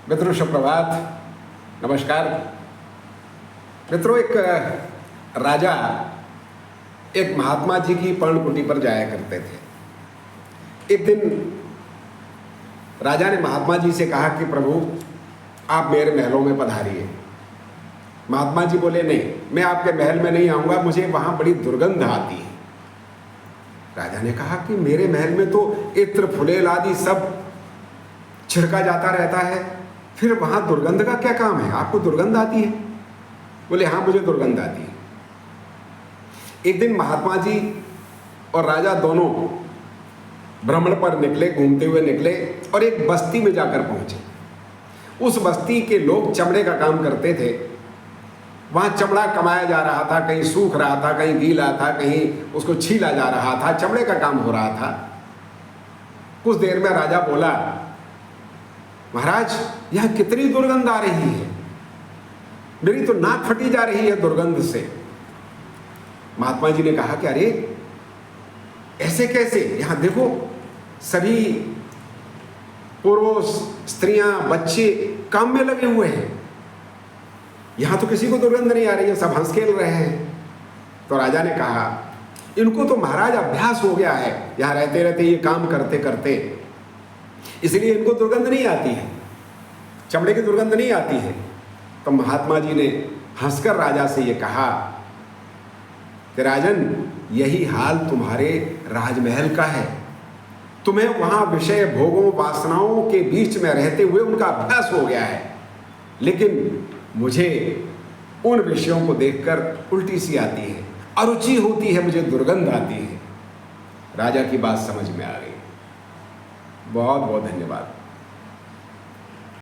मित्रों सुप्रभात, नमस्कार। मित्रों, एक राजा एक महात्मा जी की पर्णकुटी पर जाया करते थे। एक दिन राजा ने महात्मा जी से कहा कि प्रभु, आप मेरे महलों में पधारिए। महात्मा जी बोले, नहीं, मैं आपके महल में नहीं आऊँगा, मुझे वहाँ बड़ी दुर्गंध आती है। राजा ने कहा कि मेरे महल में तो इत्र फुलेल आदि सब छिड़का जाता रहता है, फिर वहाँ दुर्गंध का क्या काम है? आपको दुर्गंध आती है? बोले, हाँ, मुझे दुर्गंध आती है। एक दिन महात्मा जी और राजा दोनों भ्रमण पर निकले, घूमते हुए निकले और एक बस्ती में जाकर पहुंचे। उस बस्ती के लोग चमड़े का काम करते थे। वहाँ चमड़ा कमाया जा रहा था, कहीं सूख रहा था, कहीं गीला था, कहीं उसको छीला जा रहा था, चमड़े का काम हो रहा था। कुछ देर में राजा बोला, महाराज, यह कितनी दुर्गंध आ रही है, मेरी तो नाक फटी जा रही है दुर्गंध से। महात्मा जी ने कहा कि अरे ऐसे कैसे, यहां देखो सभी पुरुष, स्त्रियां, बच्चे काम में लगे हुए हैं, यहां तो किसी को दुर्गंध नहीं आ रही है, सब हंस खेल रहे हैं। तो राजा ने कहा, इनको तो महाराज अभ्यास हो गया है, यहां रहते रहते ये काम करते करते, इसलिए इनको दुर्गंध नहीं आती है, चमड़े की दुर्गंध नहीं आती है। तो महात्मा जी ने हंसकर राजा से ये कहा कि राजन, यही हाल तुम्हारे राजमहल का है। तुम्हें वहां विषय भोगों वासनाओं के बीच में रहते हुए उनका अभ्यास हो गया है, लेकिन मुझे उन विषयों को देखकर उल्टी सी आती है, अरुचि होती है, मुझे दुर्गंध आती है। राजा की बात समझ में आ गई। बहुत बहुत धन्यवाद।